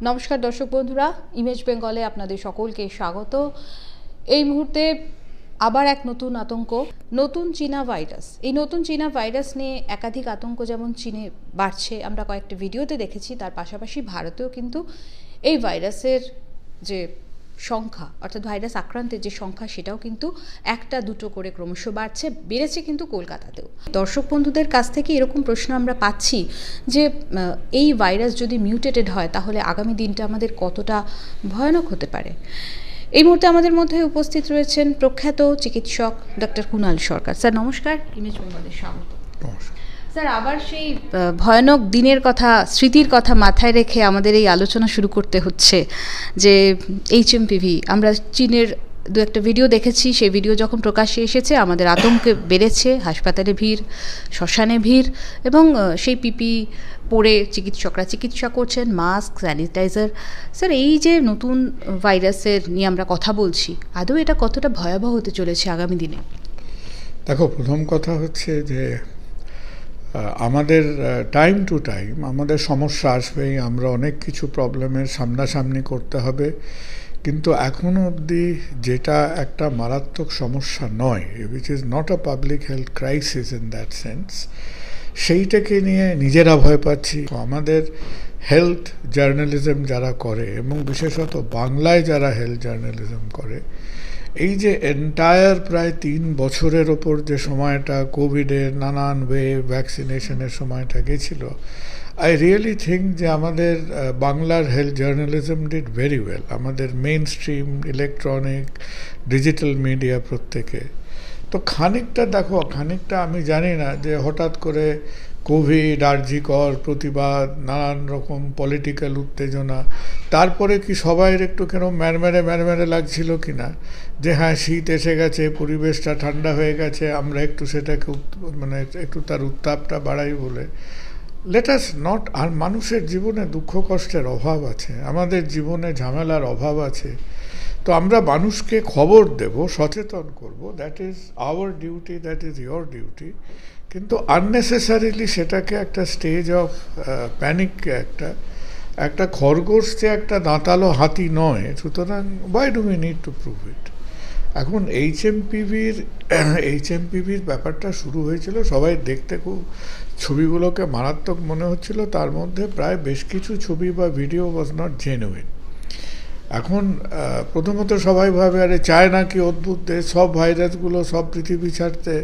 নমস্কার দর্শক বন্ধুরা, ইমেজ বেঙ্গলে আপনাদের সকলকে স্বাগত। এই মুহূর্তে আবার এক নতুন আতঙ্ক, নতুন চীনা ভাইরাস। এই নতুন চীনা ভাইরাস নিয়ে একাধিক আতঙ্ক যেমন চীনে বাড়ছে, আমরা কয়েকটি ভিডিওতে দেখেছি, তার পাশাপাশি ভারতেও কিন্তু এই ভাইরাসের যে সংখ্যা, অর্থাৎ ভাইরাস আক্রান্তের যে সংখ্যা, সেটাও কিন্তু একটা দুটো করে ক্রমশ বাড়ছে, বেড়েছে কিন্তু কলকাতাতেও। দর্শক বন্ধুদের কাছ থেকে এরকম প্রশ্ন আমরা পাচ্ছি যে এই ভাইরাস যদি মিউটেটেড হয় তাহলে আগামী দিনটা আমাদের কতটা ভয়ানক হতে পারে। এই মুহূর্তে আমাদের মধ্যে উপস্থিত রয়েছেন প্রখ্যাত চিকিৎসক ডক্টর কুণাল সরকার। স্যার নমস্কার, ইমেজ বেঙ্গলের স্বাগত। স্যার, আবার সেই ভয়ানক দিনের কথা, স্মৃতির কথা মাথায় রেখে আমাদের এই আলোচনা শুরু করতে হচ্ছে যে HMPV, আমরা চীনের দু একটা ভিডিও দেখেছি, সেই ভিডিও যখন প্রকাশ্যে এসেছে আমাদের আতঙ্কে বেড়েছে। হাসপাতালে ভিড়, শ্মশানে ভিড়, এবং সেই পিপি পরে চিকিৎসকরা চিকিৎসা করছেন, মাস্ক, স্যানিটাইজার। স্যার, এই যে নতুন ভাইরাসের নিয়ে আমরা কথা বলছি, আদৌ এটা কতটা ভয়াবহ হতে চলেছে আগামী দিনে? দেখো, প্রথম কথা হচ্ছে যে আমাদের টাইম টু টাইম আমাদের সমস্যা আসবেই, আমরা অনেক কিছু প্রবলেমের সামনাসামনি করতে হবে, কিন্তু এখনও অবধি যেটা একটা মারাত্মক সমস্যা নয়, which is not a public health crisis in that sense, সেইটাকে নিয়ে নিজেরা ভয় পাচ্ছি। আমাদের হেলথ জার্নালিজম যারা করে, এবং বিশেষত বাংলায় যারা হেলথ জার্নালিজম করে, এই যে এন্টায়ার প্রায় 3 বছরের ওপর যে সময়টা কোভিডের নানান ওয়েভ ভ্যাকসিনেশনের সময়টা গেছিল, আই রিয়েলি থিঙ্ক যে আমাদের বাংলার health journalism did very well. আমাদের main stream, electronic, digital media প্রত্যেকে। তো খানিকটা দেখো, খানিকটা আমি জানি না যে হঠাৎ করে কোভিড, আরজিকর, প্রতিবাদ, নানান রকম পলিটিক্যাল উত্তেজনা, তারপরে কি সবাইয়ের একটু কেন ম্যারমেরে লাগছিল কি না, যে হ্যাঁ শীত এসে গেছে, পরিবেশটা ঠান্ডা হয়ে গেছে, আমরা একটু সেটাকে মানে একটু তার উত্তাপটা বাড়াই বলে। লেট আস নট, আর মানুষের জীবনে দুঃখ কষ্টের অভাব আছে, আমাদের জীবনে ঝামেলার অভাব আছে। তো আমরা মানুষকে খবর দেব, সচেতন করব, that is our duty, that is your duty. কিন্তু আননেসেসারিলি সেটাকে একটা স্টেজ অফ প্যানিককে একটা খরগোশ যে একটা দাঁতালো হাতি নয়, সুতরাং why do we need to prove ইট। এখন এইচএমপিভির ব্যাপারটা শুরু হয়েছিল, সবাই দেখতে খুব ছবিগুলোকে মারাত্মক মনে হচ্ছিল, তার মধ্যে প্রায় বেশ কিছু ছবি বা ভিডিও ওয়াজ নট জেনুইন। এখন প্রথমত সবাই ভাবে আরে চায়না কি অদ্ভুত দেশ, সব ভাইরাসগুলো সব পৃথিবী ছাড়তে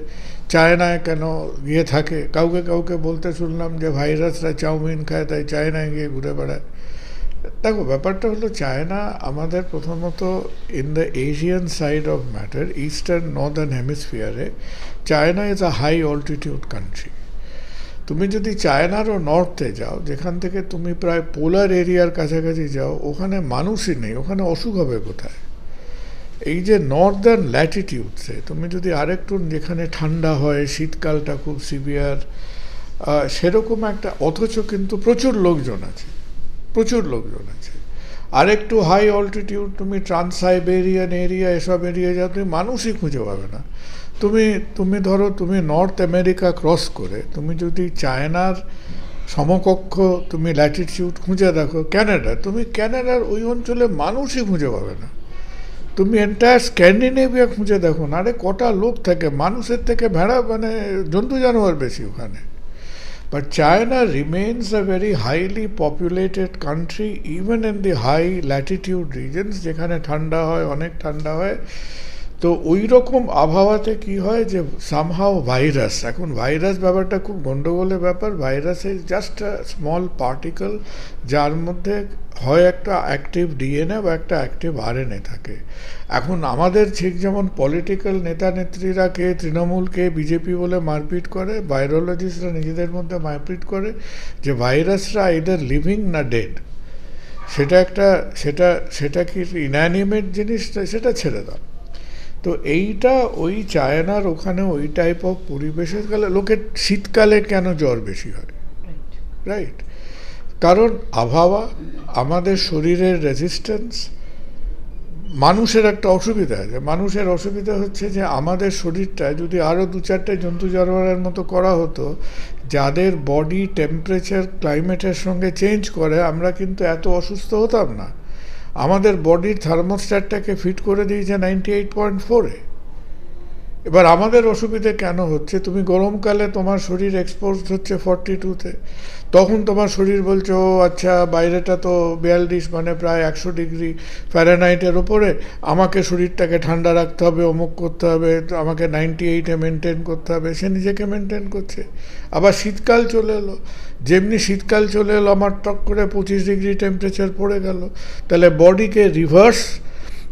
চায়নায় কেন গিয়ে থাকে। কাউকে বলতে শুনলাম যে ভাইরাসরা চাউমিন খায়, তাই চায়নায় গিয়ে ঘুরে বেড়ায়। দেখো, ব্যাপারটা হলো চায়না আমাদের প্রথমত in the Asian side of matter, eastern northern হেমিসফিয়ারে China is a high altitude country. তুমি যদি চায়নারও নর্থে যাও, যেখান থেকে তুমি প্রায় পোলার এরিয়ার কাছাকাছি যাও, ওখানে মানুষই নেই, ওখানে অসুখ হবে কোথায়? এই যে নর্দার্ন ল্যাটিটিউডসে তুমি যদি আরেকটু, যেখানে ঠান্ডা হয়, শীতকালটা খুব সিভিয়ার, সেরকম একটা, অথচ কিন্তু প্রচুর লোকজন আছে। আরেকটু হাই অল্টিটিউড, তুমি ট্রান্স সাইবেরিয়ান এরিয়া, এসব এরিয়া যাও, তুমি মানুষই খুঁজে পাবে না। তুমি ধরো, তুমি নর্থ আমেরিকা ক্রস করে তুমি যদি চায়নার সমকক্ষ তুমি ল্যাটিটিউড খুঁজে দেখো, ক্যানাডা, তুমি ক্যানাডার ওই অঞ্চলে মানুষই খুঁজে পাবে না। তুমি এন্টায়ার স্ক্যান্ডিনেভিয়া খুঁজে দেখো না, আরে কটা লোক থাকে, মানুষের থেকে ভেড়া মানে জন্তু জানোয়ার বেশি ওখানে। But China remains a very highly populated country even in the high latitude regions, যেখানে ঠান্ডা হয়, অনেক ঠান্ডা হয়। তো ওই রকম আবহাওয়াতে কি হয় যে সামহাও ভাইরাস, এখন ভাইরাস ব্যাপারটা খুব গন্ডগোলের ব্যাপার। Virus is just a small particle, যার মধ্যে হয় একটা অ্যাক্টিভ ডিএনএ বা একটা অ্যাক্টিভ আরএনএ থাকে। এখন আমাদের ঠিক যেমন পলিটিক্যাল নেতা নেত্রীরা কে তৃণমূল কে বিজেপি বলে মারপিট করে, ভাইরোলজিস্টরা নিজেদের মধ্যে মারপিট করে যে ভাইরাসরা এদের লিভিং না ডেড। সেটা কি ইনঅ্যানিমেট জিনিস, সেটা ছেড়ে দাও। তো এইটা ওই চায়নার ওখানে ওই টাইপ অফ পরিবেশের গেলে লোকের শীতকালে কেন জ্বর বেশি হয়, রাইট? কারণ আবহাওয়া, আমাদের শরীরের রেজিস্ট্যান্স, মানুষের একটা অসুবিধা আছে। মানুষের অসুবিধা হচ্ছে যে আমাদের শরীরটা যদি আরও 2-4টে জন্তু জানোয়ারের মতো করা হতো, যাদের বডি টেম্পারেচার ক্লাইমেটের সঙ্গে চেঞ্জ করে, আমরা কিন্তু এত অসুস্থ হতাম না। আমাদের বডির থার্মোস্ট্যাটটাকে ফিট করে দিয়েছে 98.4-এ। এবার আমাদের অসুবিধে কেন হচ্ছে? তুমি গরমকালে তোমার শরীর এক্সপোজড হচ্ছে 42-তে, তখন তোমার শরীর বলছে ও আচ্ছা বাইরেটা তো 42 মানে প্রায় 100 ডিগ্রি ফ্যারেনহাইটের ওপরে, আমাকে শরীরটাকে ঠান্ডা রাখতে হবে, অমুক করতে হবে, আমাকে 98-এ মেনটেন করতে হবে। সে নিজেকে মেনটেন করছে। আবার শীতকাল চলে এলো, যেমনি শীতকাল চলে এলো আমার টক করে 25 ডিগ্রি টেম্পারেচার পড়ে গেল। তাহলে বডিকে রিভার্স,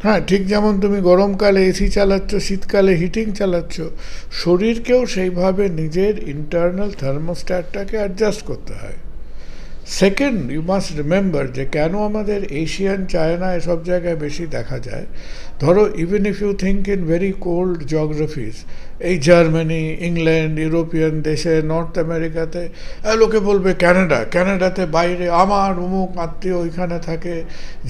হ্যাঁ, ঠিক যেমন তুমি গরমকালে এসি চালাচ্ছ, শীতকালে হিটিং চালাচ্ছ, শরীরকেও সেইভাবে নিজের ইন্টারনাল থার্মোস্ট্যাটটাকে অ্যাডজাস্ট করতে হয়। সেকেন্ড, ইউ মাস্ট রিমেম্বার যে কেন আমাদের এশিয়ান, চায়না এসব জায়গায় বেশি দেখা যায়। ধরো even if you think in very cold geographies, এই জার্মানি, ইংল্যান্ড, ইউরোপিয়ান দেশে, নর্থ আমেরিকাতে লোকে বলবে ক্যানাডাতে বাইরে আমার অমুক আত্মীয় ওইখানে থাকে,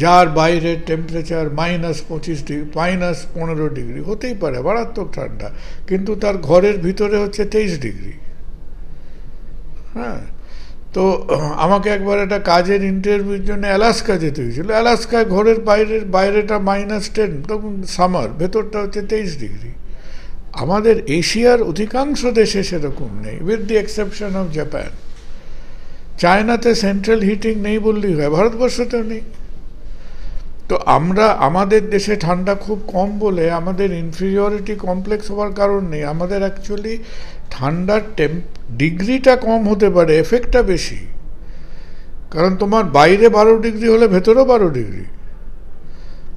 যার বাইরের টেম্পারেচার -25 ডিগ্রি, -15 ডিগ্রি, হতেই পারে মারাত্মক ঠান্ডা, কিন্তু তার ঘরের ভিতরে হচ্ছে 23 ডিগ্রি। হ্যাঁ, তো আমাকে একবার একটা কাজের ইন্টারভিউর জন্য অ্যালাস্কা যেতে হয়েছিল। অ্যালাস্কায় ঘরের বাইরেটা -10, তখন সামার, ভেতরটা হচ্ছে 23 ডিগ্রি। আমাদের এশিয়ার অধিকাংশ দেশে সেরকম নেই, with the exception of Japan. চায়নাতে সেন্ট্রাল হিটিং নেই বললেই হয়, ভারতবর্ষতেও নেই। তো আমাদের দেশে ঠান্ডা খুব কম বলে আমাদের ইনফিরিয়রিটি কমপ্লেক্স হওয়ার কারণ নেই। আমাদের অ্যাকচুয়ালি ঠান্ডার ডিগ্রিটা কম হতে পারে, এফেক্টটা বেশি। কারণ তোমার বাইরে 12 ডিগ্রি হলে ভেতরেও 12 ডিগ্রি।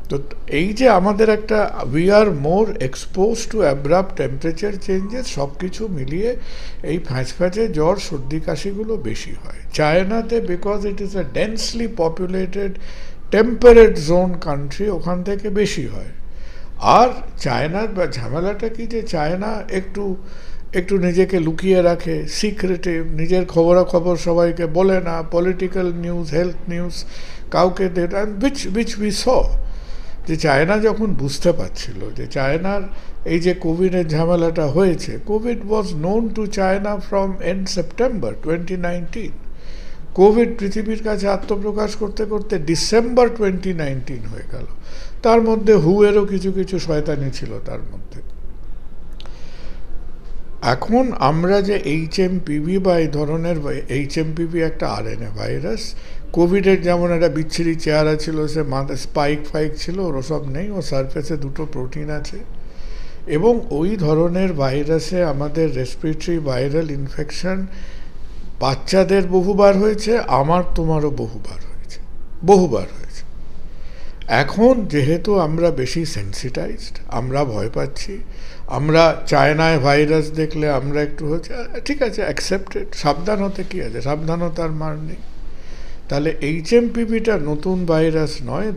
তো এই যে আমাদের একটা we are more expose to abrupt temperature changes, সব কিছু মিলিয়ে এই ফ্যাঁচে জ্বর, সর্দি, কাশিগুলো বেশি হয়। চায়নাতে because it is a densely populated temperate zone country, ওখান থেকে বেশি হয়। আর চায়নার ঝামেলাটা কি, যে চায়না একটু নিজেকে লুকিয়ে রাখে, সিক্রেটিভ, নিজের খবরাখবর সবাইকে বলে না, পলিটিক্যাল নিউজ, হেলথ নিউজ কাউকে দেয়, উইচ উই স। যে চায়না যখন বুঝতে পারছিল যে চায়নার এই যে কোভিডের ঝামেলাটা হয়েছে, COVID was known to China from end September 2019। COVID পৃথিবীর কাছে আত্মপ্রকাশ করতে করতে ডিসেম্বর 2019 হয়ে গেল। তার মধ্যে হুয়েরও কিছু কিছু শয়তানি ছিল তার মধ্যে। এখন আমরা যে HMPV বা এই ধরনের, HMPV একটা RNA ভাইরাস, কোভিডের যেমন একটা বিচ্ছিরি চেহারা ছিল, সে মাথা স্পাইক ছিল, ওর সব নেই, ও সারফেসে 2টো প্রোটিন আছে। এবং ওই ধরনের ভাইরাসে আমাদের রেসপিরেটরি ভাইরাল ইনফেকশন বাচ্চাদের বহুবার হয়েছে, আমার তোমারও বহুবার হয়েছে। এখন যেহেতু আমরা বেশি সেন্সিটাইজড, আমরা ভয় পাচ্ছি, আমরা চায়নায় ভাইরাস দেখলে আমরা একটু হচ্ছে ঠিক আছে অ্যাকসেপ্টেড, সাবধান হতে কী আছে, সাবধানতার মার নেই। তাহলে HMPVটা নতুন ভাইরাস নয়।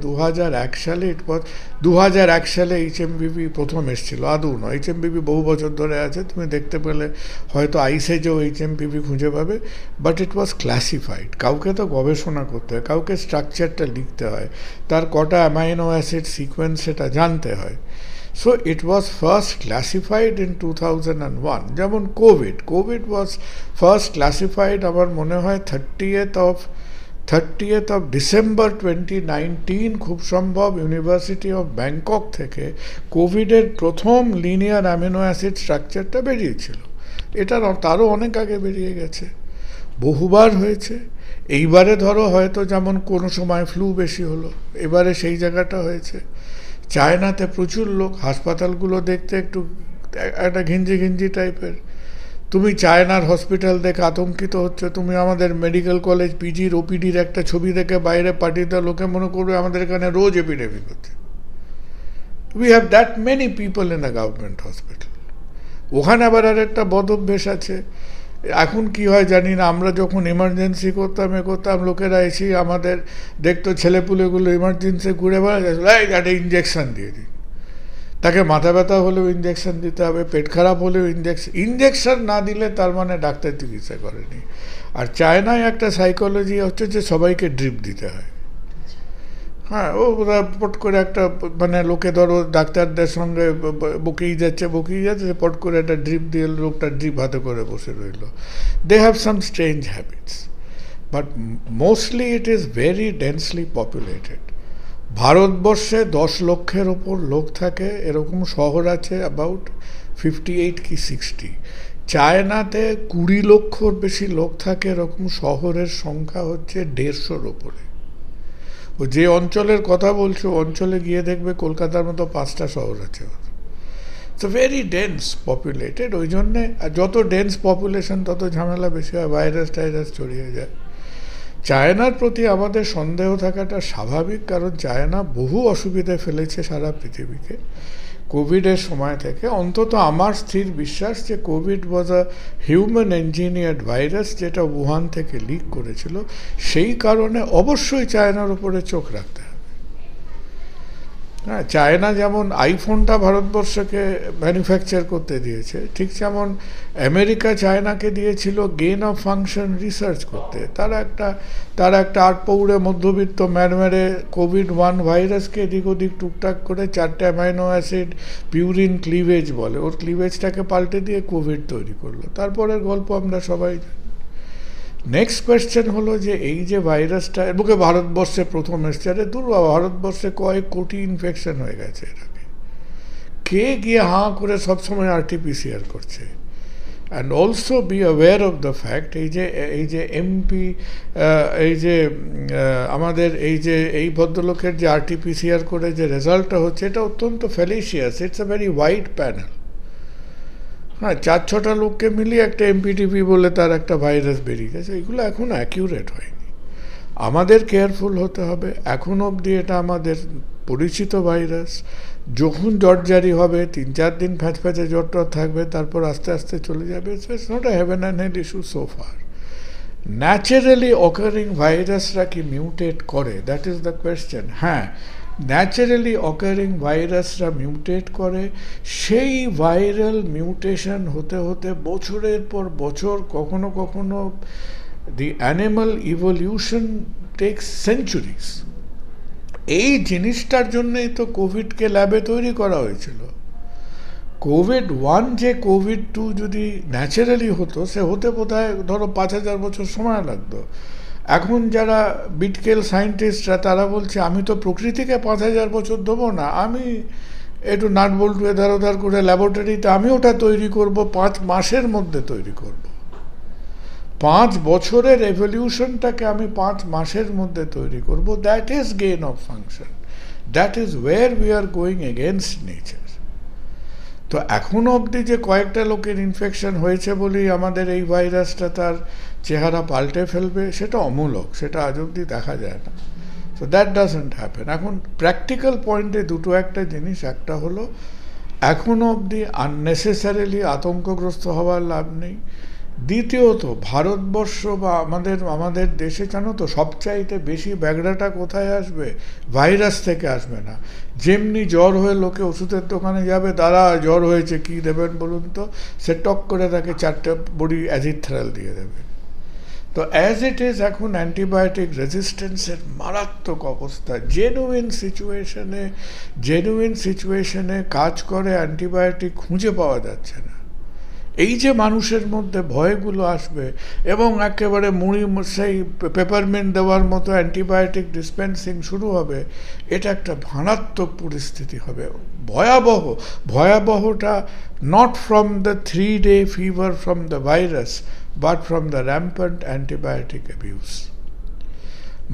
2001 সালে HMPV প্রথম এসেছিল, আদৌ নয়। HMPV বহু বছর ধরে আছে, তুমি দেখতে পেলে হয়তো আইসেজেও HMPV খুঁজে পাবে, বাট ইট ওয়াজ ক্লাসিফাইড। কাউকে তো গবেষণা করতে হয়, কাউকে স্ট্রাকচারটা লিখতে হয়, তার কটা অ্যামাইনো অ্যাসিড সিকোয়েন্স সেটা জানতে হয়। So it was first classified in 2001. যেমন কোভিড was first classified আমার মনে হয় 30th of December 2019, খুব সম্ভব ইউনিভার্সিটি অফ ব্যাংকক থেকে কোভিডের প্রথম লিনিয়ার অ্যামিনো অ্যাসিড স্ট্রাকচারটা বেরিয়েছিল। এটা তারও অনেক আগে বেরিয়ে গেছে, বহুবার হয়েছে। এইবারে ধরো হয়তো যেমন কোনো সময় ফ্লু বেশি হলো, এবারে সেই জায়গাটা হয়েছে। চায়নাতে প্রচুর লোক, হাসপাতালগুলো দেখতে একটু একটা ঘিঞ্জি টাইপের। তুমি চায়নার হসপিটাল দেখে আতঙ্কিত হচ্ছে, তুমি আমাদের মেডিকেল কলেজ পিজির ওপিডির একটা ছবি দেখে বাইরে পাঠিয়ে দাও, লোকে মনে করবে আমাদের এখানে রোজ এপিডেমিক হচ্ছে। We have that many people in a government hospital. ওখানে আবার আর একটা বদ অভ্যেস আছে। এখন কি হয় জানি না, আমরা যখন এমার্জেন্সি করতাম লোকেরা এসে আমাদের দেখতো ছেলেপুলেগুলো এমার্জেন্সি ঘুরে বেড়াচ্ছিল, একটা ইঞ্জেকশন দিয়ে দিই। তাকে মাথা ব্যথা হলেও ইঞ্জেকশন দিতে হবে, পেট খারাপ হলেও ইঞ্জেকশন না দিলে তার মানে ডাক্তার চিকিৎসা করেনি। আর চায়নায় একটা সাইকোলজি হচ্ছে যে সবাইকে ড্রিপ দিতে হয়। হ্যাঁ, ও পট করে একটা মানে লোকে ধরো ডাক্তারদের সঙ্গে বকেই যাচ্ছে, পট করে একটা ড্রিপ দিয়ে লোকটা ড্রিপ হাতে করে বসে রইল। They have some strange habits, but mostly it is very densely populated. ভারতবর্ষে 10 লক্ষের ওপর লোক থাকে, এরকম শহর আছে অ্যাবাউট 58 কি 60। চায়নাতে 20 লক্ষর বেশি লোক থাকে, এরকম শহরের সংখ্যা হচ্ছে 150-র ওপরে। ও যে অঞ্চলের কথা বলছো, অঞ্চলে গিয়ে দেখবে কলকাতার মতো 5টা শহর আছে। ইটস ভেরি ডেন্স পপুলেটেড, ওই জন্যে যত ডেন্স পপুলেশন তত ঝামেলা বেশি হয়, ভাইরাস টাইরাস ছড়িয়ে যায়। চায়নার প্রতি আমাদের সন্দেহ থাকাটা স্বাভাবিক, কারণ চায়না বহু অসুবিধায় ফেলেছে সারা পৃথিবীকে কোভিডের সময় থেকে। অন্তত আমার স্থির বিশ্বাস যে কোভিড ওয়াজ আ হিউম্যান ইঞ্জিনিয়ার্ড ভাইরাস, যেটা উহান থেকে লিক করেছিল। সেই কারণে অবশ্যই চায়নার উপরে চোখ রাখতে হবে। হ্যাঁ, চায়না যেমন আইফোনটা ভারতবর্ষকে ম্যানুফ্যাকচার করতে দিয়েছে, ঠিক যেমন আমেরিকা চায়নাকে দিয়েছিল গেন অফ ফাংশন রিসার্চ করতে। তারা একটা 8 পৌড়ে মধ্যবিত্ত ম্যারমেরে কোভিড-1 ভাইরাসকে এদিক ওদিক টুকটাক করে 4টে অ্যামাইনো অ্যাসিড পিউরিন ক্লিভেজ বলে, ওর ক্লিভেজটাকে পাল্টে দিয়ে কোভিড তৈরি করলো। তারপরের গল্প আমরা সবাই জানি। নেক্সট কোয়েশ্চেন হলো যে এই যে ভাইরাসটা বুকে ভারতবর্ষে প্রথম এসছে, আরে ভারতবর্ষে কয়েক কোটি ইনফেকশন হয়ে গেছে এটাকে, কে গিয়ে হাঁ করে সবসময় RT-PCR করছে? And also be aware of the fact, এই যে এমপি, আমাদের এই ভদ্রলোকের যে RT-PCR করে যে রেজাল্টটা হচ্ছে, এটা অত্যন্ত felicitous. It's a very wide panel. হ্যাঁ, 4-6টা লোককে মিলিয়ে একটা এমপিটিভি বলে তার একটা ভাইরাস বেরিয়ে গেছে। এগুলো এখনও অ্যাকিউরেট হয়নি। আমাদের কেয়ারফুল হতে হবে। এখন অবধি এটা আমাদের পরিচিত ভাইরাস। যখন জ্বর জারি হবে, 3-4 দিন ফ্যাঁচে জ্বরটা থাকবে, তারপর আস্তে আস্তে চলে যাবে। It's not a heaven and hell issue so far. Naturally occurring ভাইরাসরা কি মিউটেট করে? That is the question. হ্যাঁ, ন্যাচারালি অকারিং ভাইরাসরা মিউটেট করে। সেই ভাইরাল মিউটেশন হতে হতে বছরের পর বছর, কখনো কখনো দি অ্যানিমাল ইভলিউশন টেক্স সেঞ্চুরিজ। এই জিনিসটার জন্যই তো কোভিডকে ল্যাবে তৈরি করা হয়েছিল। কোভিড-1 যে কোভিড-2 যদি ন্যাচারালি হতো, সে হতে বোধহয় ধরো 5000 বছর সময় লাগতো। এখন যারা বিটকেল সায়েন্টিস্টরা, তারা বলছে আমি তো প্রকৃতিকে 5000 বছর দেবো না, আমি একটু নাট বল্টু এধার ওধার করে ল্যাবরেটরিতে আমি ওটা তৈরি করব, 5 মাসের মধ্যে তৈরি করব। 5 বছরের এভলিউশনটাকে আমি 5 মাসের মধ্যে তৈরি করব। That is gain of function. That is ওয়ের we are going against nature. তো এখনও অবধি যে কয়েকটা লোকের ইনফেকশন হয়েছে বলেই আমাদের এই ভাইরাসটা তার চেহারা পাল্টে ফেলবে, সেটা অমূলক, সেটা আজ অবধি দেখা যায় না। So that doesn't happen. এখন প্র্যাকটিক্যাল পয়েন্টে দুটো একটা জিনিস, একটা হলো এখনও অবধি আননেসেসারিলি আতঙ্কগ্রস্ত হওয়ার লাভ নেই। দ্বিতীয়ত, ভারতবর্ষ বা আমাদের দেশে জানো তো সবচাইতে বেশি ব্যাগড়াটা কোথায় আসবে? ভাইরাস থেকে আসবে না। যেমনি জ্বর হয়ে লোকে ওষুধের দোকানে যাবে, দাদা জ্বর হয়েছে কী দেবেন বলুন তো, সে টক করে তাকে 4টে বড়ি অ্যাজিথ্রাল দিয়ে দেবে। তো অ্যাজ ইট ইজ এখন অ্যান্টিবায়োটিক রেজিস্ট্যান্সের মারাত্মক অবস্থা। জেনুইন সিচুয়েশনে কাজ করে অ্যান্টিবায়োটিক খুঁজে পাওয়া যাচ্ছে না। এই যে মানুষের মধ্যে ভয়গুলো আসবে এবং একেবারে সেই পেপারমিন্ট দেওয়ার মতো অ্যান্টিবায়োটিক ডিসপেন্সিং শুরু হবে, এটা একটা মারাত্মক পরিস্থিতি হবে। ভয়াবহটা not from the 3-day fever from the virus, but from the rampant antibiotic abuse.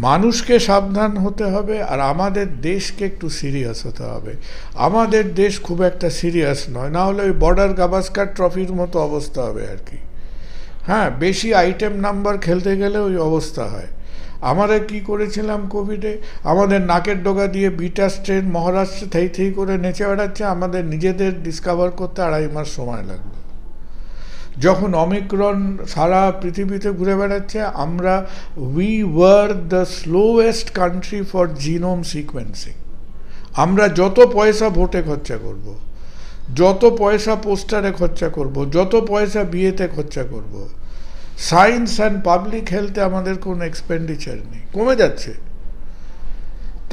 মানুষকে সাবধান হতে হবে, আর আমাদের দেশকে একটু সিরিয়াস হতে হবে। আমাদের দেশ খুব একটা সিরিয়াস নয়, না হলে ওই বর্ডার গাভাস্কার ট্রফির মতো অবস্থা হবে আর কি। হ্যাঁ, বেশি আইটেম নাম্বার খেলতে গেলে ওই অবস্থা হয়। আমরা কি করেছিলাম কোভিডে? আমাদের নাকের ডগা দিয়ে বিটা স্ট্রেন মহারাষ্ট্রে থেই করে নেচে বেড়াচ্ছে, আমাদের নিজেদের ডিসকভার করতে 2.5 মাস সময় লাগলো। যখন অমিক্রন সারা পৃথিবীতে ঘুরে বেড়াচ্ছে, we were the slowest country for genome sequencing. আমরা যত পয়সা ভোটে খরচা করব, যত পয়সা পোস্টারে খরচা করব, যত পয়সা বিয়েতে খরচা করব, সায়েন্স অ্যান্ড পাবলিক হেলথে আমাদের কোনো এক্সপেন্ডিচার নেই, কমে যাচ্ছে।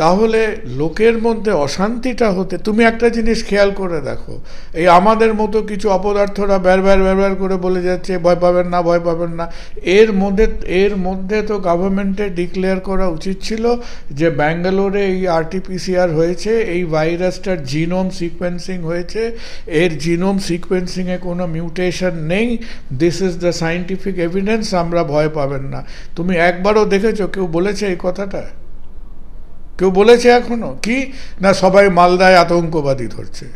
তাহলে লোকের মধ্যে অশান্তিটা হতে, তুমি একটা জিনিস খেয়াল করে দেখো, এই আমাদের মতো কিছু অপদার্থরা ব্যার করে বলে যাচ্ছে ভয় পাবেন না, ভয় পাবেন না। এর মধ্যে তো গভর্নমেন্টের ডিক্লেয়ার করা উচিত ছিল যে ব্যাঙ্গালোরে এই RT-PCR হয়েছে, এই ভাইরাসটার জিনোম সিকোয়েন্সিং হয়েছে, এর জিনোম সিকোয়েন্সিংয়ে কোনো মিউটেশন নেই, this is the scientific evidence, আমরা ভয় পাবেন না। তুমি একবারও দেখেছো কেউ বলেছে এই কথাটা? কেউ বলেছে এখনো? কি না, সবাই মালদায় আতঙ্কবাদী ধরছে।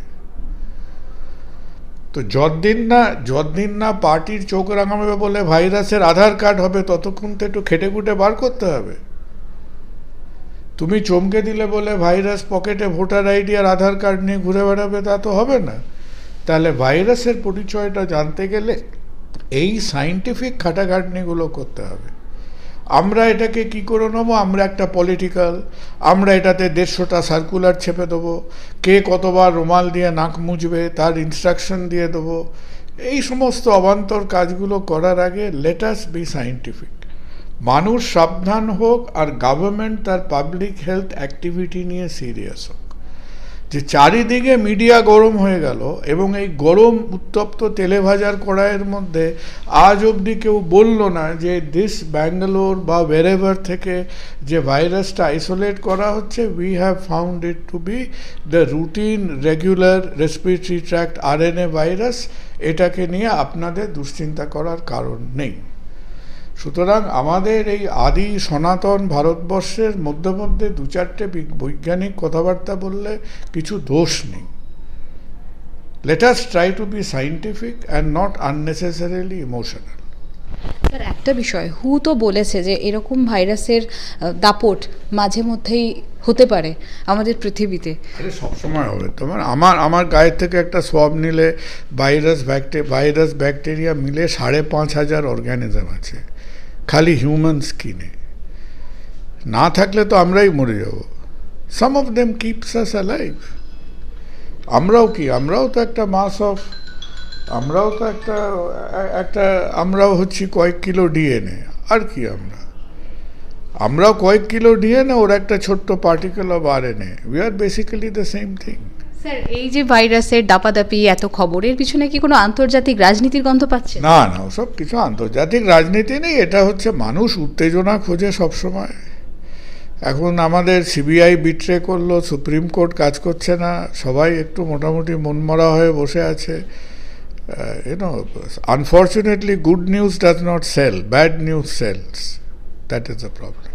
তো যতদিন না পার্টির চোখ রাঙাবে বলে ভাইরাসের আধার কার্ড হবে, ততক্ষণ তো একটু খেটে খুঁটে বার করতে হবে। তুমি চমকে দিলে বলে ভাইরাস পকেটে ভোটার আইডি আর আধার কার্ড নিয়ে ঘুরে বেড়াবে, তা তো হবে না। তাহলে ভাইরাসের পরিচয়টা জানতে গেলে এই সায়েন্টিফিক খাটাখাটনিগুলো করতে হবে। আমরা এটাকে কি করে নেবো? আমরা একটা পলিটিক্যাল, আমরা এটাতে 150টা সার্কুলার ছেপে দেবো, কে কতবার রুমাল দিয়ে নাক মুছবে তার ইনস্ট্রাকশন দিয়ে দেবো। এই সমস্ত অবান্তর কাজগুলো করার আগে লেট আস বি সায়েন্টিফিক। মানুষ সাবধান হোক আর গভর্নমেন্ট তার পাবলিক হেলথ অ্যাক্টিভিটি নিয়ে সিরিয়াস হোক। যে চারিদিকে মিডিয়া গরম হয়ে গেল, এবং এই গরম উত্তপ্ত তেলে ভাজার কড়াইয়ের মধ্যে আজ অবধি কেউ বলল না যে দিস ব্যাঙ্গালোর বা ওয়েরেভার থেকে যে ভাইরাসটা আইসোলেট করা হচ্ছে, we have found it to be the routine regular respiratory tract RNA virus. এটাকে নিয়ে আপনাদের দুশ্চিন্তা করার কারণ নেই। সুতরাং আমাদের এই আদি সনাতন ভারতবর্ষের মধ্যে 2-4টে বৈজ্ঞানিক কথাবার্তা বললে কিছু দোষ নেই। Let us try to be scientific and not unnecessarily emotional. Sir, একটা বিষয়, হু তো বলেছে যে এরকম ভাইরাসের দাপট মাঝে মধ্যেই হতে পারে আমাদের পৃথিবীতে। আরে সবসময় হবে। তোমার আমার গায়ের থেকে একটা সোয়াব নিলে ভাইরাস ব্যাকটেরিয়া মিলে 5,500 অর্গানিজম আছে খালি হিউম্যান স্কিনে। না থাকলে তো আমরাই মরে যাব। Some of them keeps us alive. আমরাও তো একটা মাস অফ, আমরাও হচ্ছি কয়েক কিলো DNA। আর কি আমরাও কয়েক কিলো DNA, ওর একটা ছোট্ট particle of RNA। We are basically the same thing. Sir, এই যে ভাইরাসের দাপাদাপি এত খবরের পিছনে কি কোনো আন্তর্জাতিক রাজনীতির গন্ধ পাচ্ছে? না, ওসব কিছু আন্তর্জাতিক রাজনীতি নেই। এটা হচ্ছে মানুষ উত্তেজনা খোঁজে সবসময়। এখন আমাদের CBI বিট্রে করলো, সুপ্রিম কোর্ট কাজ করছে না, সবাই একটু মোটামুটি মনমরা হয়ে বসে আছে। Unfortunately good news does not sell, bad news sells. That is the problem.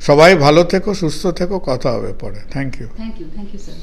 সবাই ভালো থেকো, সুস্থ থেকো, কথা হবে পরে। Thank you sir.